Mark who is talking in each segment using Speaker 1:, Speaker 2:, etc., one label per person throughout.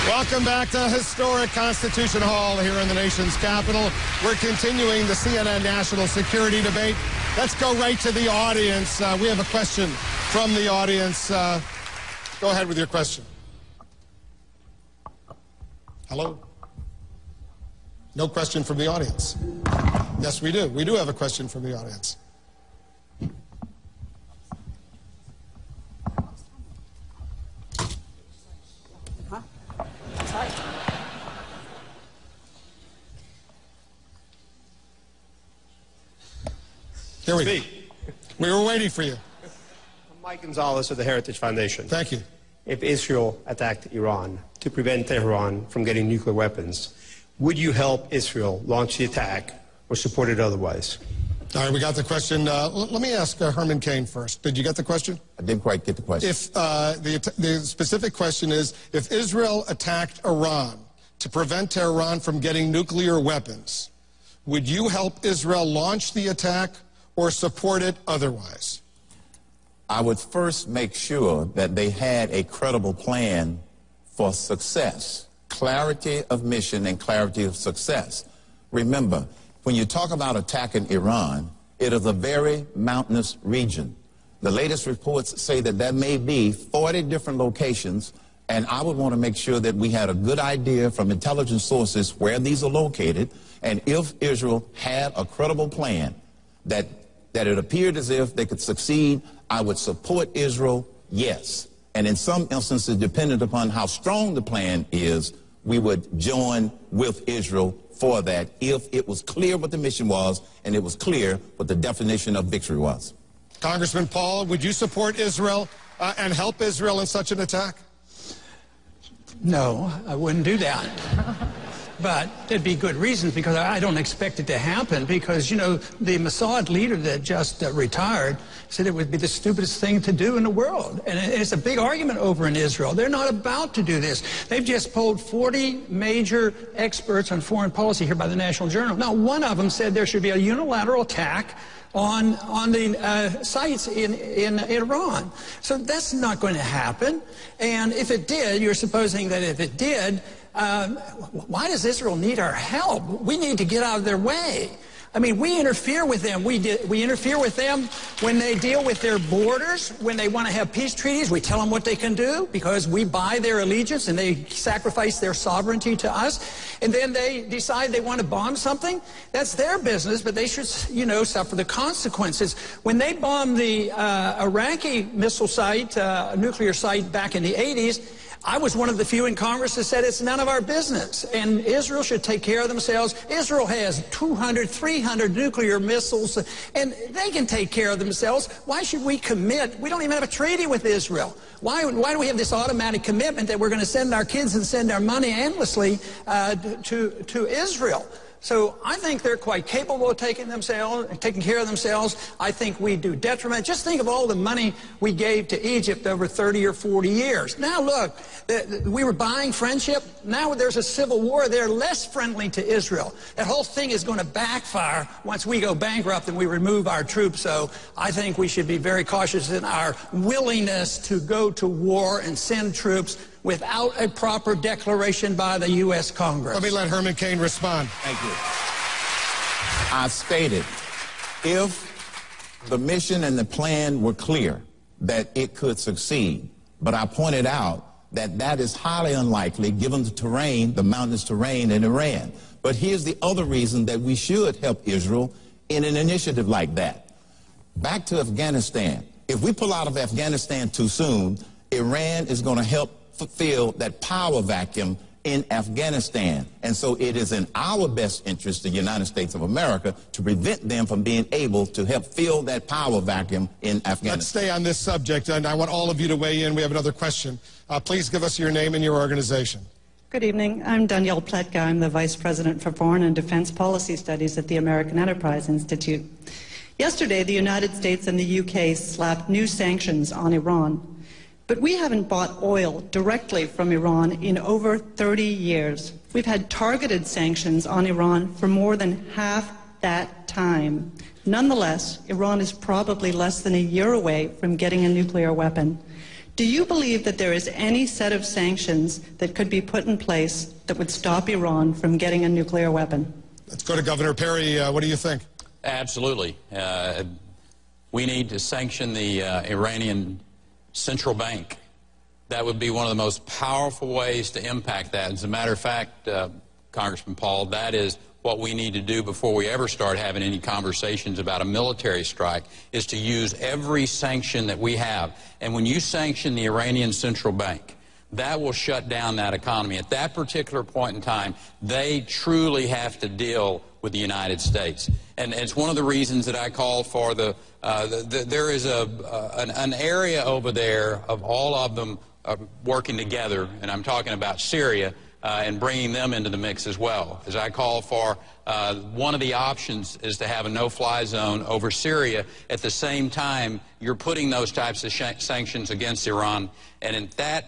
Speaker 1: Welcome back to historic Constitution Hall here in the nation's capital. We're continuing the CNN national security debate. Let's go right to the audience. We have a question from the audience. Go ahead with your question. Hello? No question from the audience. Yes, we do. We do have a question from the audience. Here we go. We were waiting for you.
Speaker 2: Mike Gonzalez of the Heritage Foundation.
Speaker 1: Thank you.
Speaker 2: If Israel attacked Iran to prevent Tehran from getting nuclear weapons, would you help Israel launch the attack or support it otherwise?
Speaker 1: All right, we got the question. Let me ask Herman Cain first. Did you get the question?
Speaker 3: I didn't quite get the question.
Speaker 1: If the specific question is, if Israel attacked Iran to prevent Tehran from getting nuclear weapons, would you help Israel launch the attack or support it otherwise?
Speaker 3: I would first make sure that they had a credible plan for success, clarity of mission and clarity of success. Remember, when you talk about attacking Iran, it is a very mountainous region. The latest reports say that there may be 40 different locations, and I would want to make sure that we had a good idea from intelligence sources where these are located, and if Israel had a credible plan that it appeared as if they could succeed, I would support Israel, yes. And in some instances, depending upon how strong the plan is, we would join with Israel for that if it was clear what the mission was and it was clear what the definition of victory was.
Speaker 1: Congressman Paul, would you support Israel and help Israel in such an attack?
Speaker 4: No, I wouldn't do that. But there'd be good reasons, because I don't expect it to happen, because, you know, the Mossad leader that just retired said it would be the stupidest thing to do in the world. And it's a big argument over in Israel. They're not about to do this. They've just polled 40 major experts on foreign policy here by the National Journal. Now, one of them said there should be a unilateral attack on the sites in Iran. So that's not going to happen. And if it did, you're supposing that if it did, why does Israel need our help? We need to get out of their way. I mean, we interfere with them. We interfere with them when they deal with their borders, when they want to have peace treaties. We tell them what they can do because we buy their allegiance and they sacrifice their sovereignty to us. And then they decide they want to bomb something. That's their business, but they should, you know, suffer the consequences. When they bombed the Iraqi missile site, nuclear site back in the 80s, I was one of the few in Congress that said it's none of our business, and Israel should take care of themselves. Israel has 200, 300 nuclear missiles, and they can take care of themselves. Why should we commit? We don't even have a treaty with Israel. Why do we have this automatic commitment that we're going to send our kids and send our money endlessly to Israel? So I think they're quite capable of taking care of themselves. I think we do detriment. Just think of all the money we gave to Egypt over 30 or 40 years. Now look, we were buying friendship. Now there's a civil war. They're less friendly to Israel. That whole thing is going to backfire once we go bankrupt and we remove our troops. So I think we should be very cautious in our willingness to go to war and send troops without a proper declaration by the U.S. Congress.
Speaker 1: Let me let Herman Cain respond.
Speaker 3: Thank you. I stated, if the mission and the plan were clear, that it could succeed. But I pointed out that that is highly unlikely given the terrain, the mountainous terrain in Iran. But here's the other reason that we should help Israel in an initiative like that. Back to Afghanistan. If we pull out of Afghanistan too soon, Iran is going to help fulfill that power vacuum in Afghanistan. And so it is in our best interest, the United States of America, to prevent them from being able to help fill that power vacuum in Afghanistan.
Speaker 1: Let's stay on this subject, and I want all of you to weigh in. We have another question. Please give us your name and your organization.
Speaker 5: Good evening. I'm Danielle Pletka. I'm the Vice President for Foreign and Defense Policy Studies at the American Enterprise Institute. Yesterday, the United States and the UK slapped new sanctions on Iran. But we haven't bought oil directly from Iran in over 30 years. We've had targeted sanctions on Iran for more than half that time. Nonetheless, Iran is probably less than a year away from getting a nuclear weapon. Do you believe that there is any set of sanctions that could be put in place that would stop Iran from getting a nuclear weapon?
Speaker 1: Let's go to Governor Perry. What do you think?
Speaker 6: Absolutely. We need to sanction the Iranian central bank. That would be one of the most powerful ways to impact that. As a matter of fact, Congressman Paul, that is what we need to do before we ever start having any conversations about a military strike, is to use every sanction that we have. And when you sanction the Iranian central bank, that will shut down that economy. At that particular point in time, they truly have to deal with the United States. And it's one of the reasons that I call for there is an area over there of all of them working together, and I'm talking about Syria, and bringing them into the mix as well. As I call for, one of the options is to have a no-fly zone over Syria. At the same time, you're putting those types of sanctions against Iran, and in that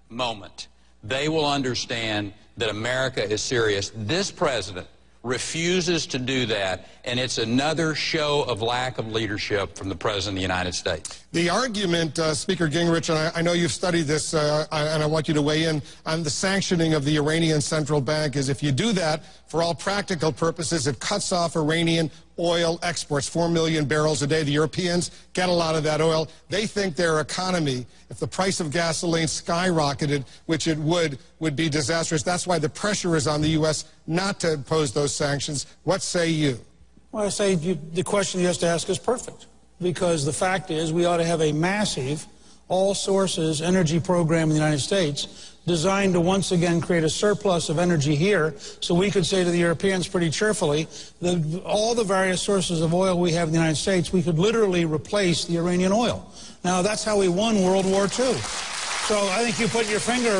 Speaker 6: moment, they will understand that America is serious. This president refuses to do that, and it's another show of lack of leadership from the President of the United States.
Speaker 1: The argument, Speaker Gingrich, and I know you've studied this, and I want you to weigh in on the sanctioning of the Iranian central bank, is if you do that, for all practical purposes, it cuts off Iranian oil exports, 4 million barrels a day. The Europeans get a lot of that oil. They think their economy, if the price of gasoline skyrocketed, which it would be disastrous. That's why the pressure is on the U.S. not to impose those sanctions. What say you?
Speaker 7: Well, I say the question you have to ask is perfect, because the fact is we ought to have a massive all-sources energy program in the United States designed to once again create a surplus of energy here, so we could say to the Europeans pretty cheerfully that all the various sources of oil we have in the United States, we could literally replace the Iranian oil. Now, that's how we won World War II. So I think you put your finger,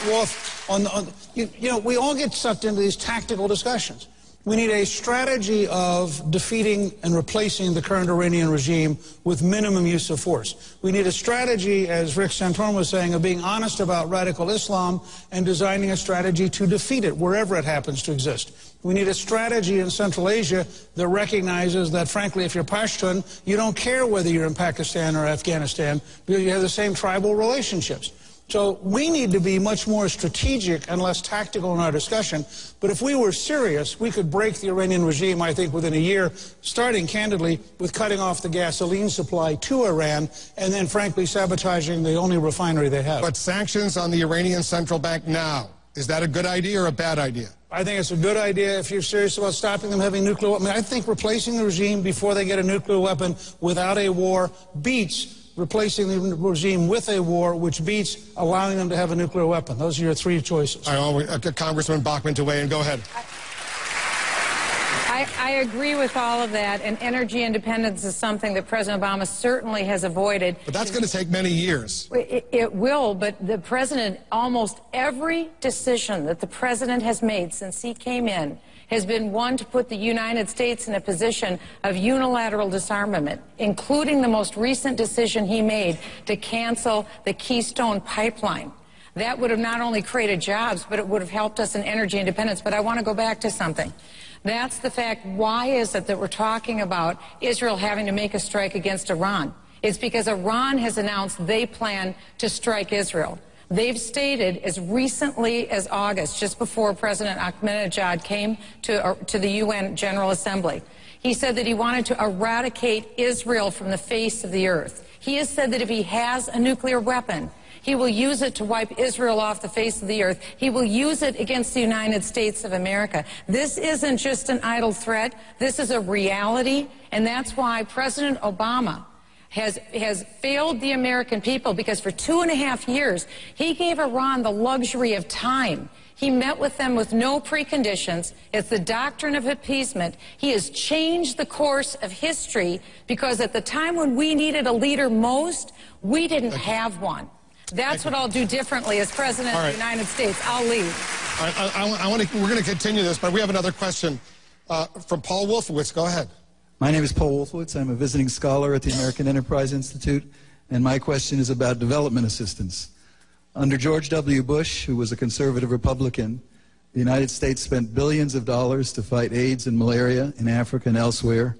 Speaker 7: Wolf, on you know, we all get sucked into these tactical discussions. We need a strategy of defeating and replacing the current Iranian regime with minimum use of force. We need a strategy, as Rick Santorum was saying, of being honest about radical Islam and designing a strategy to defeat it wherever it happens to exist. We need a strategy in Central Asia that recognizes that, frankly, if you're Pashtun, you don't care whether you're in Pakistan or Afghanistan because you have the same tribal relationships. So we need to be much more strategic and less tactical in our discussion. But if we were serious, we could break the Iranian regime, I think, within a year, starting, candidly, with cutting off the gasoline supply to Iran and then, frankly, sabotaging the only refinery they have.
Speaker 1: But sanctions on the Iranian central bank now, is that a good idea or a bad idea?
Speaker 7: I think it's a good idea if you're serious about stopping them having nuclear weapons. I mean, I think replacing the regime before they get a nuclear weapon without a war beats replacing the regime with a war, which beats allowing them to have a nuclear weapon. Those are your three choices.
Speaker 1: I always, Congressman Bachmann to weigh in. Go ahead.
Speaker 8: I agree with all of that, and energy independence is something that President Obama certainly has avoided.
Speaker 1: But that's going to take many years.
Speaker 8: It will, but the president, almost every decision that the president has made since he came in has been one to put the United States in a position of unilateral disarmament, including the most recent decision he made to cancel the Keystone Pipeline. That would have not only created jobs, but it would have helped us in energy independence. But I want to go back to something. That's the fact. Why is it that we're talking about Israel having to make a strike against Iran? It's because Iran has announced they plan to strike Israel. They've stated as recently as August, just before President Ahmadinejad came to the UN General Assembly, he said that he wanted to eradicate Israel from the face of the earth. He has said that if he has a nuclear weapon, he will use it to wipe Israel off the face of the earth. He will use it against the United States of America. This isn't just an idle threat. This is a reality, and that's why President Obama has failed the American people, because for 2.5 years, he gave Iran the luxury of time. He met with them with no preconditions. It's the doctrine of appeasement. He has changed the course of history because at the time when we needed a leader most, we didn't have one. That's what I'll do differently as President of the United States. I'll leave.
Speaker 1: We're going to continue this, but we have another question from Paul Wolfowitz. Go ahead.
Speaker 9: My name is Paul Wolfowitz. I'm a visiting scholar at the American Enterprise Institute, and my question is about development assistance. Under George W. Bush, who was a conservative Republican, the United States spent billions of dollars to fight AIDS and malaria in Africa and elsewhere,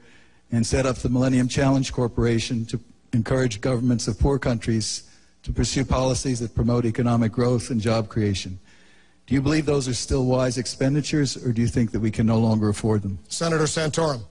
Speaker 9: and set up the Millennium Challenge Corporation to encourage governments of poor countries to pursue policies that promote economic growth and job creation. Do you believe those are still wise expenditures, or do you think that we can no longer afford them?
Speaker 1: Senator Santorum.